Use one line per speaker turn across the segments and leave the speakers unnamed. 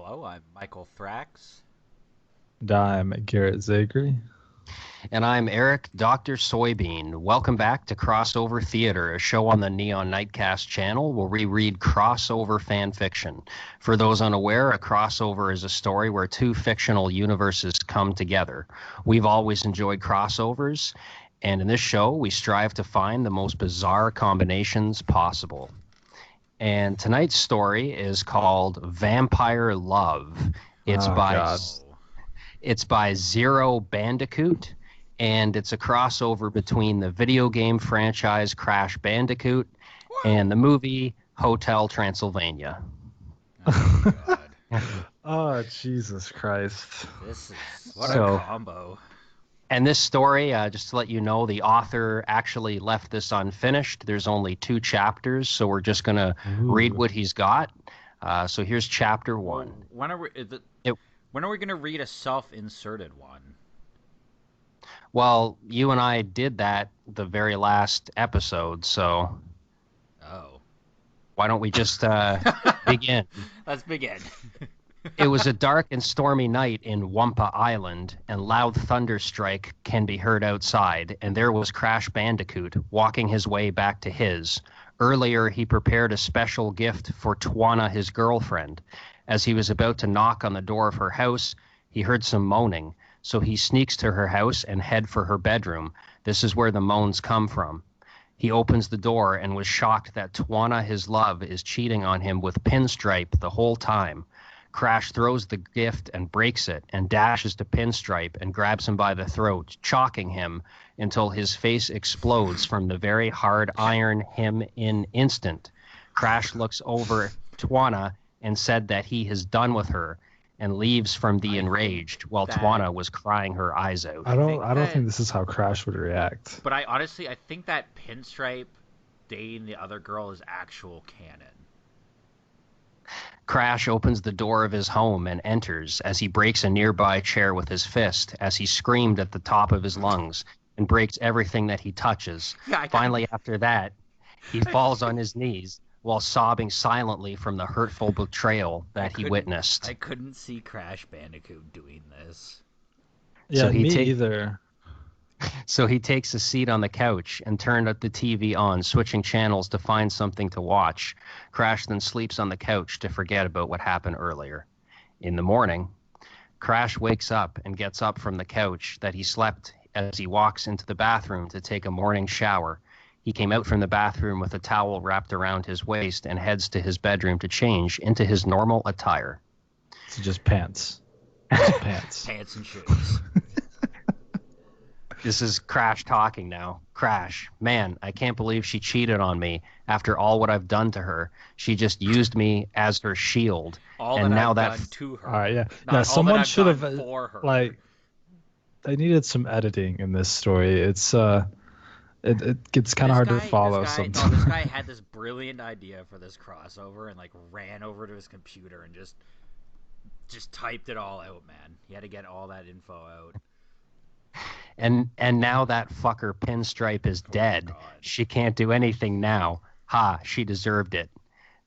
Hello, I'm Michael Thrax.
And I'm Garrett Zagri.
And I'm Eric, Dr. Soybean. Welcome back to Crossover Theater, a show on the Neon Nightcast channel where we read crossover fan fiction. For those unaware, a crossover is a story where two fictional universes come together. We've always enjoyed crossovers, and in this show, we strive to find the most bizarre combinations possible. And tonight's story is called Vampire Love. It's
Oh,
by
God.
it's by Zero Bandicoot, and it's a crossover between the video game franchise Crash Bandicoot and the movie Hotel Transylvania.
Oh, God.
Oh, Jesus Christ.
This is what
So-
a combo.
And this story, just to let you know, the author actually left this unfinished. There's only 2 chapters, so we're just going to read what he's got. So here's chapter 1.
When are we? When are we gonna read a self-inserted one?
Well, you and I did that the very last episode, so
Oh,
why don't we just begin?
let's begin.
It was a dark and stormy night in Wumpa Island, and loud thunder strike can be heard outside, and there was Crash Bandicoot walking his way back to his. Earlier, he prepared a special gift for Twana, his girlfriend. As he was about to knock on the door of her house, he heard some moaning, so he sneaks to her house and head for her bedroom. This is where the moans come from. He opens the door and was shocked that Twana, his love, is cheating on him with Pinstripe the whole time. Crash throws the gift and breaks it and dashes to Pinstripe and grabs him by the throat, chalking him until his face explodes from the very hard iron him in instant. Crash looks over Twana and said that he has done with her and leaves from the enraged while Twana was crying her eyes out.
I don't
that-
think this is how Crash would react.
But I think that Pinstripe dating the other girl is actual canon.
Crash opens the door of his home and enters as he breaks a nearby chair with his fist as he screamed at the top of his lungs and breaks everything that he touches.
Yeah,
Finally, after that, he falls on his knees while sobbing silently from the hurtful betrayal that he witnessed.
I couldn't see Crash Bandicoot doing this.
Yeah,
So he
me
take-
either.
So he takes a seat on the couch and turned the TV on, switching channels to find something to watch. Crash then sleeps on the couch to forget about what happened earlier. In the morning, Crash wakes up and gets up from the couch that he slept as he walks into the bathroom to take a morning shower. He came out from the bathroom with a towel wrapped around his waist and heads to his bedroom to change into his normal attire.
It's just pants. Just pants.
Pants and shoes.
This is Crash talking now. Crash, man, I can't believe she cheated on me after all what I've done to her. She just used me as her shield.
All
And
that
now
I've
that-
done to her.
All right, yeah.
Not
Yeah,
all
someone
that I've
should have,
done for her.
like, they needed some editing in this story. It's, it gets kind of hard to follow
No,
sometimes.
this guy had this brilliant idea for this crossover and like ran over to his computer and just typed it all out, man. He had to get all that info out.
And now that fucker Pinstripe is dead.
God.
She can't do anything now. Ha, she deserved it.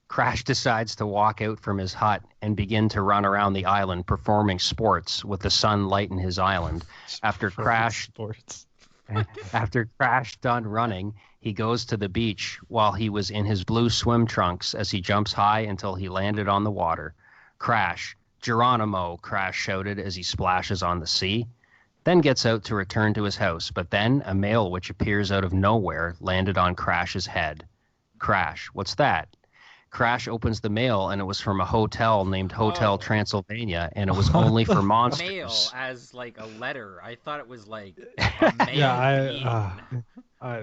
Crash decides to walk out from his hut and begin to run around the island performing sports with the sun lighting his island. After Crash
Sports.
After Crash done running, he goes to the beach while he was in his blue swim trunks as he jumps high until he landed on the water. Crash, Geronimo, Crash shouted as he splashes on the sea, then gets out to return to his house, but then a mail which appears out of nowhere landed on Crash's head. Crash, what's that? Crash opens the mail and it was from a hotel named Hotel
Oh.
Transylvania, and it was only for monsters.
Mail as like a letter. I thought it was like a mail
Yeah,
being.
yeah,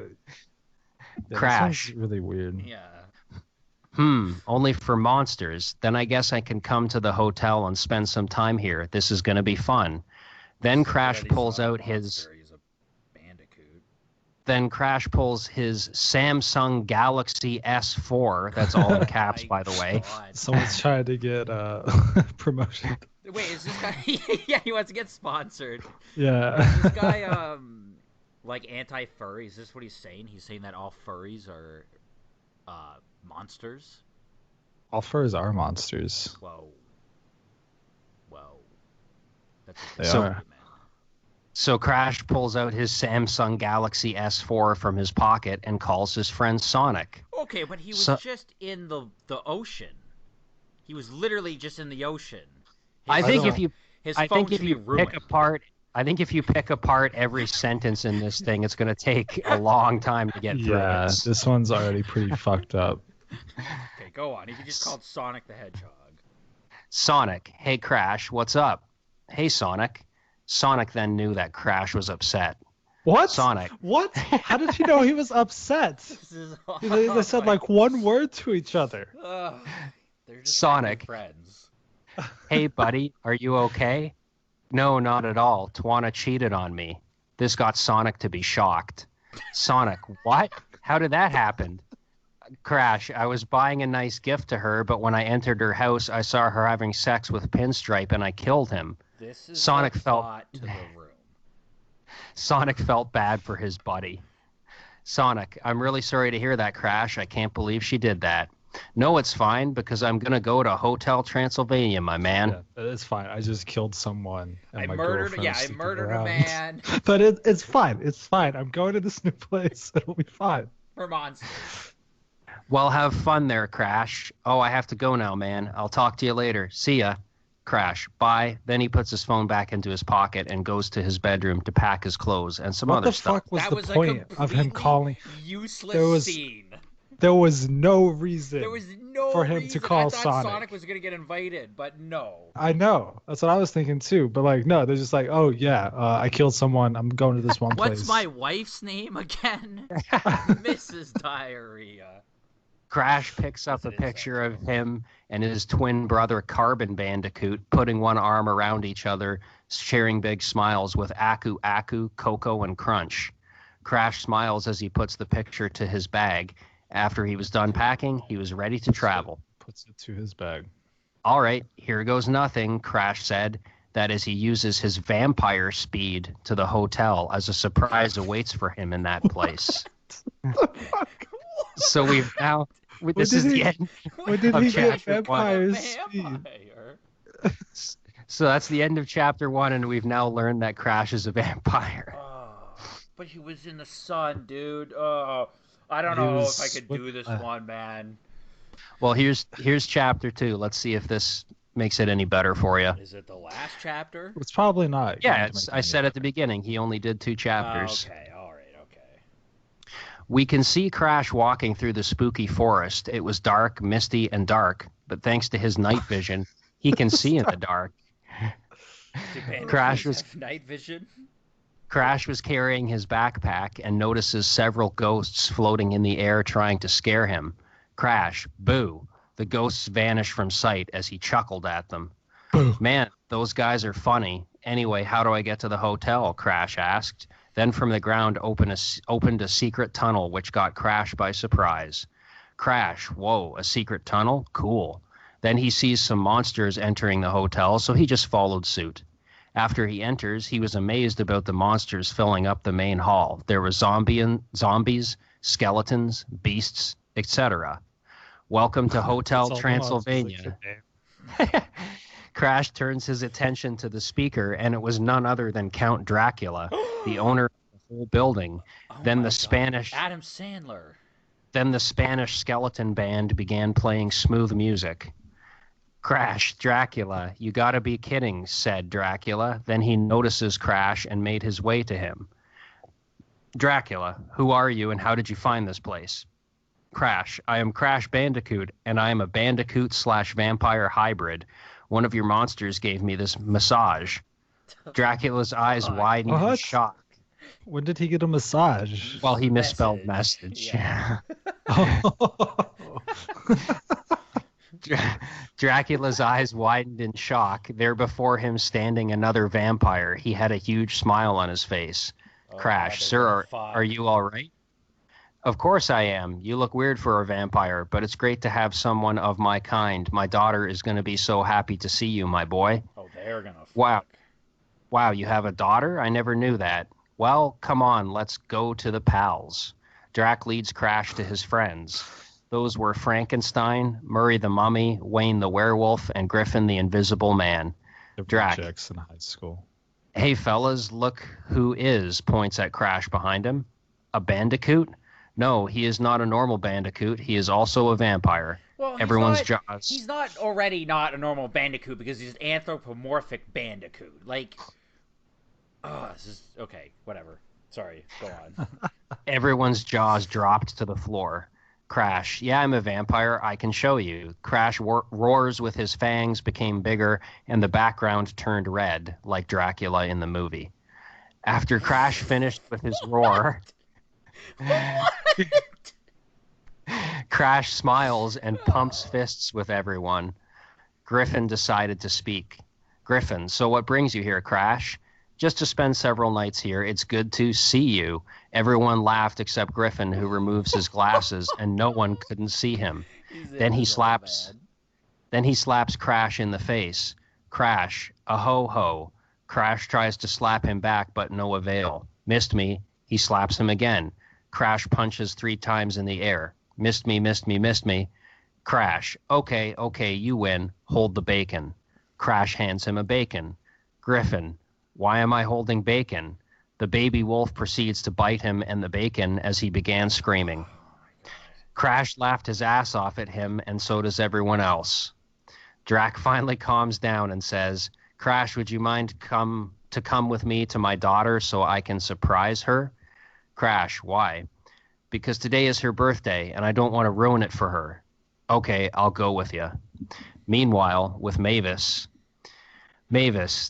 this
Crash.
one's really weird.
Yeah.
Only for monsters. Then I guess I can come to the hotel and spend some time here. This is going to be fun. Then Crash
Already
pulls
saw
out
the
his
monster. He's a bandicoot.
then Crash pulls his Samsung Galaxy S4. That's all in caps,
My
by the way.
God.
Someone's trying to get promotion.
Wait, is this guy? Yeah, he wants to get sponsored.
Yeah.
Is this guy like anti-furry? Is this what he's saying? He's saying that all furries are monsters.
All furs are monsters.
Whoa. That's what
They
they
are.
man.
So Crash pulls out his Samsung Galaxy S4 from his pocket and calls his friend Sonic.
Okay, but he was
So-
just in the ocean. He was literally just in the ocean.
I think if
phone should be
you
ruined.
pick apart every sentence in this thing, it's going to take a long time to get through
Yeah,
it.
this one's already pretty fucked up.
Okay, go on. He just called Sonic the Hedgehog.
Sonic, hey Crash, what's up? Hey Sonic. Sonic then knew that Crash was upset.
What?
Sonic.
What? How did he know he was upset?
This is
They said like one word to each other.
They're just
Sonic.
friends.
Hey buddy, are you okay? No, not at all. Twana cheated on me. This got Sonic to be shocked. Sonic, what? How did that happen? Crash, I was buying a nice gift to her, but when I entered her house, I saw her having sex with Pinstripe and I killed him.
This is
Sonic
the
felt-
plot to the room.
Sonic felt bad for his buddy. Sonic, I'm really sorry to hear that, Crash. I can't believe she did that. No, it's fine, because I'm going to go to Hotel Transylvania, my man.
Yeah, it's fine. I just killed someone. And
I
my
murdered
girlfriend's
I
sticking
murdered a
around.
man
But it's fine. It's fine. I'm going to this new place. It'll be fine.
for monsters.
Well, have fun there, Crash. Oh, I have to go now, man. I'll talk to you later. See ya. Crash. Bye. Then he puts his phone back into his pocket and goes to his bedroom to pack his clothes and some
What
other
the
stuff.
fuck was
That
the
was
point
a
of him
completely
calling?
useless
There was-
scene.
There was no reason.
There was no
for him to
reason.
call
I thought
Sonic.
was gonna get invited, but no.
I know. That's what I was thinking too. But like, no, they're just like, oh yeah, I killed someone. I'm going to this one place.
What's my wife's name again? Mrs. Diarrhea.
Crash picks up
That's
a
an
picture
insect.
of him and his twin brother Carbon Bandicoot putting one arm around each other, sharing big smiles with Aku Aku, Coco, and Crunch. Crash smiles as he puts the picture to his bag. After he was done packing, he was ready to travel.
Puts it to his bag.
All right, here goes nothing, Crash said. That is, he uses his vampire speed to the hotel as a surprise awaits for him in that place. So we've now. This is the end.
When did
of
he get
chapter one.
vampire
A
speed?
vampire.
So that's the end of chapter 1, and we've now learned that Crash is a vampire.
Oh, but he was in the sun, dude. Oh, I don't
He
know
was-
if I could do this one, man.
Well, here's chapter 2. Let's see if this makes it any better for you.
Is it the last chapter?
It's probably not.
Yeah,
going to make
I
any
said at the beginning he only did 2 chapters.
Okay, all right, okay.
We can see Crash walking through the spooky forest. It was dark, misty, and dark, but thanks to his night vision, he can see in the dark.
Do
Crash
bandicoots
was-
have night vision.
Crash was carrying his backpack and notices several ghosts floating in the air trying to scare him. Crash, boo. The ghosts vanished from sight as he chuckled at them.
Boo.
Man, those guys are funny. Anyway, how do I get to the hotel? Crash asked. Then from the ground opened a secret tunnel which got Crash by surprise. Crash, whoa, a secret tunnel? Cool. Then he sees some monsters entering the hotel, so he just followed suit. After he enters, he was amazed about the monsters filling up the main hall. There were zombies, skeletons, beasts, etc. Welcome to Hotel
That's all the monsters they
Transylvania.
could name.
Crash turns his attention to the speaker, and it was none other than Count Dracula, the owner of the whole building.
Oh
Then
my
the
God.
Spanish-
Adam Sandler.
Then the Spanish skeleton band began playing smooth music. Crash, Dracula, you gotta be kidding, said Dracula. Then he notices Crash and made his way to him. Dracula, who are you and how did you find this place? Crash, I am Crash Bandicoot, and I am a bandicoot/vampire hybrid. One of your monsters gave me this massage. Dracula's eyes
Fuck.
widened in
What?
shock.
When did he get a massage?
Well, he misspelled message.
Yeah.
Dracula's eyes widened in shock. There before him standing another vampire. He had a huge smile on his face.
Oh,
Crash,
they're
sir,
gonna
are
fuck.
you all right? Of course I am. You look weird for a vampire, but it's great to have someone of my kind. My daughter is going to be so happy to see you, my boy.
Oh, they're gonna fuck.
Wow. Wow, you have a daughter? I never knew that. Well, come on, let's go to the pals. Drac leads Crash to his friends. Those were Frankenstein, Murray the Mummy, Wayne the Werewolf, and Griffin the Invisible Man.
The
Drac.
rejects in high school.
Hey, fellas, look who is, points at Crash behind him. A bandicoot? No, he is not a normal bandicoot. He is also a vampire.
Well,
Everyone's
he's
jaws.
not already not a normal Bandicoot because he's an anthropomorphic Bandicoot. Like, oh, this is okay. Whatever. Sorry. Go on.
Everyone's jaws dropped to the floor. Crash, yeah, I'm a vampire. I can show you. Crash roars with his fangs became bigger, and the background turned red, like Dracula in the movie. After Crash finished with his roar, Crash smiles and pumps fists with everyone. Griffin decided to speak. Griffin, so what brings you here, Crash? Just to spend several nights here. It's good to see you. Everyone laughed except Griffin, who removes his glasses, and no one couldn't see him. Then he slaps Crash in the face. Crash, a ho-ho. Crash tries to slap him back, but no avail. Missed me. He slaps him again. Crash punches 3 times in the air. Missed me, missed me, missed me. Crash, okay, you win. Hold the bacon. Crash hands him a bacon. Griffin, why am I holding bacon? The baby wolf proceeds to bite him and the bacon as he began screaming. Crash laughed his ass off at him, and so does everyone else. Drac finally calms down and says, Crash, would you mind come with me to my daughter so I can surprise her? Crash, why? Because today is her birthday, and I don't want to ruin it for her. Okay, I'll go with you. Meanwhile, with Mavis,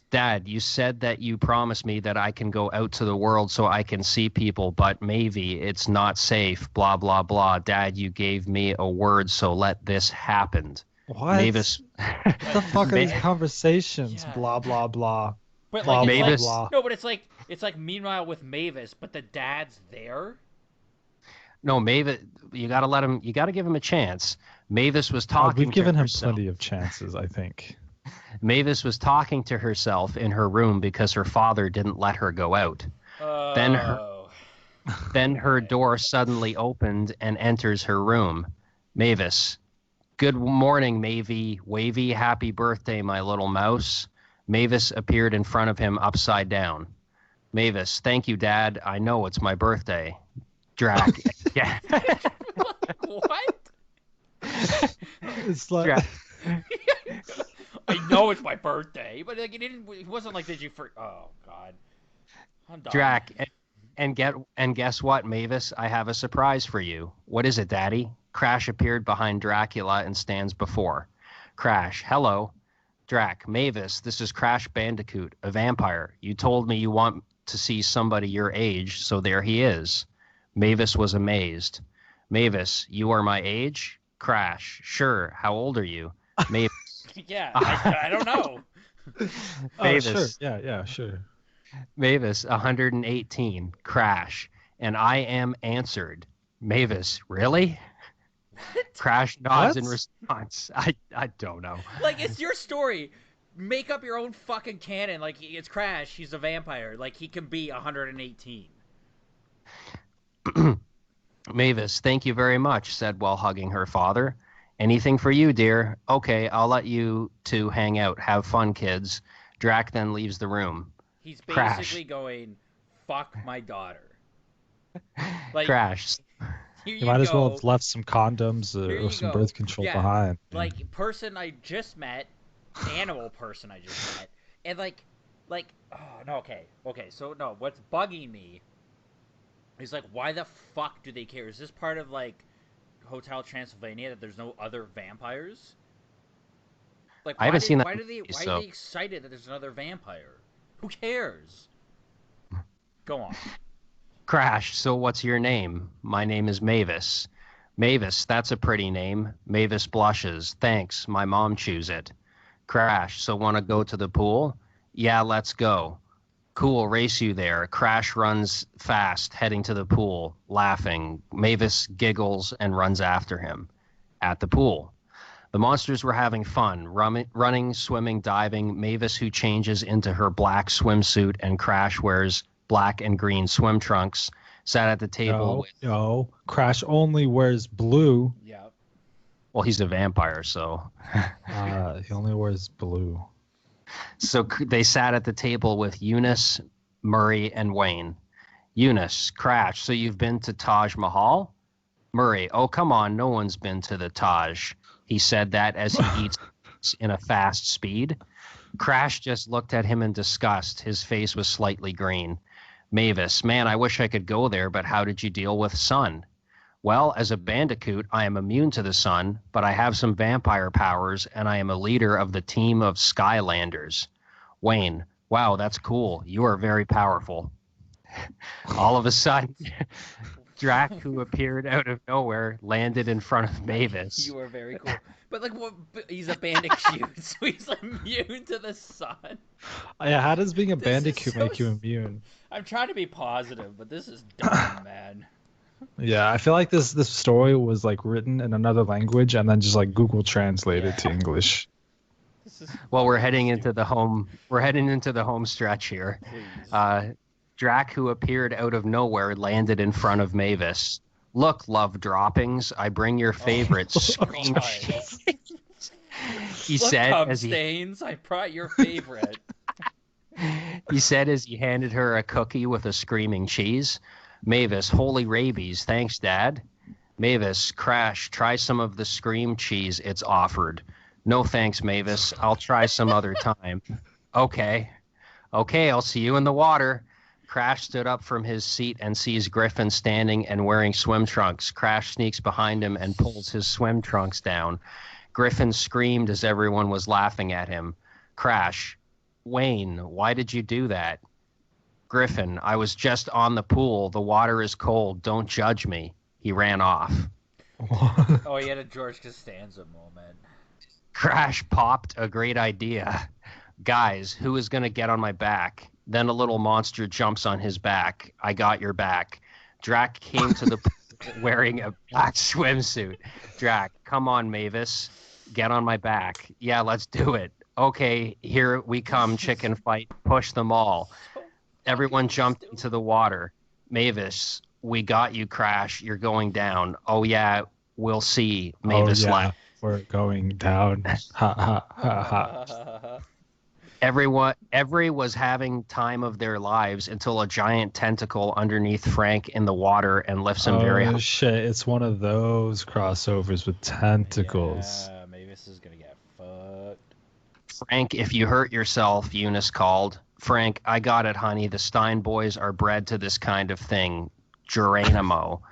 Dad, you said that you promised me that I can go out to the world so I can see people, but Mavie, it's not safe, blah, blah, blah. Dad, you gave me a word, so let this happen.
What?
Mavis.
What the fuck are these conversations?
Yeah.
Blah, blah, blah.
But
Blah,
like,
Mavis-
blah.
no, but it's like meanwhile with Mavis, but the dad's there.
No, Mavis, you got to give him a chance. Mavis was talking
We've given
to
him
herself.
plenty of chances, I think.
Mavis was talking to herself in her room because her father didn't let her go out. Then her door suddenly opened and enters her room. Mavis, good morning, Mavie. Wavy, happy birthday, my little mouse. Mavis appeared in front of him upside down. Mavis, thank you, Dad. I know it's my birthday. Drac. Yeah.
What?
It's like...
Drac.
I know it's my birthday, but like it wasn't like did you for oh god. I'm done.
Drac, and guess what, Mavis? I have a surprise for you. What is it, Daddy? Crash appeared behind Dracula and stands before. Crash, hello. Drac, Mavis, this is Crash Bandicoot, a vampire. You told me you want to see somebody your age, so there he is. Mavis was amazed. Mavis, you are my age? Crash, sure. How old are you? Mavis.
Yeah, I don't know.
Mavis.
Sure. Yeah, sure.
Mavis, 118. Crash. And I am answered. Mavis, really?
What?
Crash nods
What?
in response. I don't know.
Like it's your story. Make up your own fucking canon. Like it's Crash. He's a vampire. Like he can be 118.
Mavis, thank you very much, said while hugging her father. Anything for you, dear. Okay, I'll let you two hang out. Have fun, kids. Drac then leaves the room.
He's
Crash.
basically going, "Fuck my daughter." Like
Crash.
here
You might as well
go.
have left some condoms
Here you
or some
go.
birth control
Yeah.
behind.
Like person I just met, animal person I just met, and like oh no, okay, so no, what's bugging me is like why the fuck do they care? Is this part of like Hotel Transylvania that there's no other vampires? Like
I haven't seen that
why
movie,
are
so-
they excited that there's another vampire? Who cares? Go on.
Crash, so what's your name? My name is Mavis. Mavis, that's a pretty name. Mavis blushes. Thanks, my mom chews it. Crash, so want to go to the pool? Yeah, let's go. Cool, race you there. Crash runs fast, heading to the pool, laughing. Mavis giggles and runs after him. At the pool. The monsters were having fun, running, swimming, diving. Mavis, who changes into her black swimsuit, and Crash wears black and green swim trunks, sat at the table.
No, Crash only wears blue.
Yeah.
Well, he's a vampire, so.
He only wears blue.
So they sat at the table with Eunice, Murray, and Wayne. Eunice, Crash, so you've been to Taj Mahal? Murray, oh, come on, no one's been to the Taj. He said that as he eats in a fast speed. Crash just looked at him in disgust. His face was slightly green. Mavis, man, I wish I could go there, but how did you deal with sun? Well, as a bandicoot, I am immune to the sun, but I have some vampire powers, and I am a leader of the team of Skylanders. Wayne, wow, that's cool. You are very powerful. All of a sudden, Drac, who appeared out of nowhere, landed in front of Mavis.
You are very cool. But like, what? He's a bandicoot, so he's immune to the sun.
Yeah, how does being a
This is
bandicoot
so
make you immune?
I'm trying to be positive, but this is dumb, man.
Yeah, I feel like this story was like written in another language and then just like Google translated to English.
This is
Well, we're heading into the home. We're heading into the home stretch here.
please.
Drac, who appeared out of nowhere, landed in front of Mavis. Look, love droppings, I bring your favorite scream
God.
cheese. He
Look,
said
cum
as he
stains. I brought your favorite.
he said as he handed her a cookie with a screaming cheese. Mavis, holy rabies, thanks, Dad. Mavis, Crash, try some of the scream cheese it's offered. No thanks, Mavis. I'll try some other time. Okay, I'll see you in the water. Crash stood up from his seat and sees Griffin standing and wearing swim trunks. Crash sneaks behind him and pulls his swim trunks down. Griffin screamed as everyone was laughing at him. Crash, Wayne, why did you do that? Griffin, I was just on the pool. The water is cold. Don't judge me. He ran off.
Oh, he had a George Costanza moment.
Crash popped a great idea. Guys, who is going to get on my back? Then a little monster jumps on his back. I got your back. Drac came to the pool wearing a black swimsuit. Drac, come on, Mavis. Get on my back. Yeah, let's do it. Okay, here we come, chicken fight. Push them all. Everyone jumped into the water. Mavis, we got you, Crash. You're going down. Oh, yeah, we'll see. Mavis laughed.
We're going down. Ha ha ha ha.
Every was having time of their lives until a giant tentacle underneath Frank in the water and lifts him very high.
Oh shit, it's one of those crossovers with tentacles.
Yeah, Mavis is gonna get fucked.
Frank, if you hurt yourself, Eunice called. Frank, I got it, honey. The Stein boys are bred to this kind of thing. Geronimo.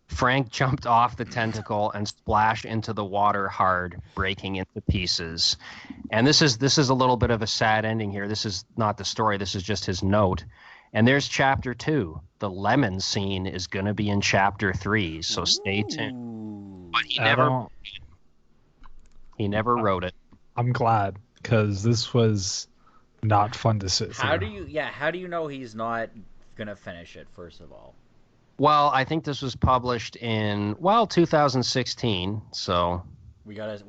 Frank jumped off the tentacle and splashed into the water hard, breaking into pieces. And this is a little bit of a sad ending here. This is not the story. This is just his note. And there's chapter 2. The lemon scene is going to be in chapter 3, so stay tuned.
Ooh.
But he never wrote it.
I'm glad, because this was not fun to sit through.
How do you know he's not gonna finish it, first of all?
Well, I think this was published in 2016, so
We gotta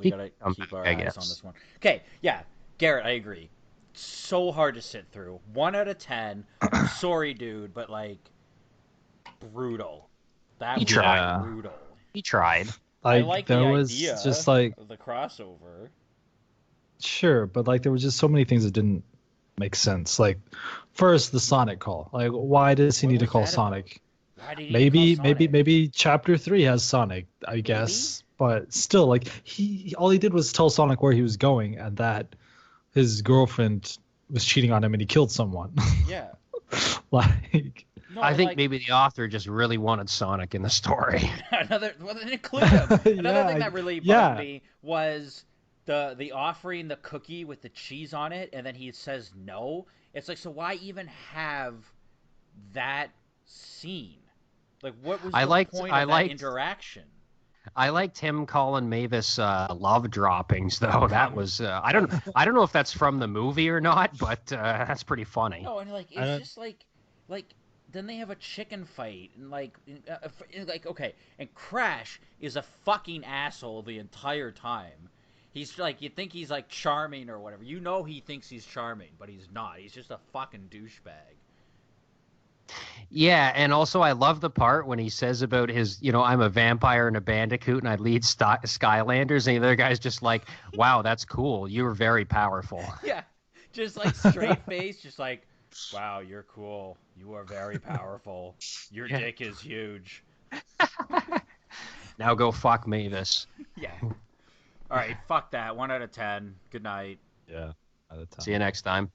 come
keep
back,
our
I
eyes
guess.
on this one. Okay, yeah, Garrett, I agree. So hard to sit through. 1 out of 10. Sorry, dude, but like brutal. That
He
was
tried.
brutal.
He tried.
I
Like
like
there
the
was
idea
just like
of the crossover.
sure, but like there was just so many things that didn't make sense. Like first the Sonic call. Like why does he
What
need to
was
call
that
Sonic?
Why did he call Sonic?
Maybe chapter 3 has Sonic, I guess. But still, like all he did was tell Sonic where he was going and that his girlfriend was cheating on him and he killed someone.
Yeah.
Like
No,
I think
like,
maybe the author just really wanted Sonic in the story.
then include him. Another thing that really bugged me was the offering the cookie with the cheese on it, and then he says no. It's like, so why even have that scene? Like, what was the point of that interaction?
I liked him calling Mavis love droppings, though. That was I don't know if that's from the movie or not, but that's pretty funny.
No, and like it's just like then they have a chicken fight and like okay, and Crash is a fucking asshole the entire time. He's like, you think he's like charming or whatever. You know he thinks he's charming, but he's not. He's just a fucking douchebag.
Yeah, and also I love the part when he says about his, I'm a vampire and a bandicoot and I lead Skylanders, and the other guy's just like, wow, that's cool. You were very powerful.
Yeah. Just like straight face, just like, wow, you're cool. You are very powerful. Your dick is huge.
Now go fuck Mavis.
Yeah. All right, fuck that. 1 out of 10. Good night.
Yeah. At the time.
See you next time.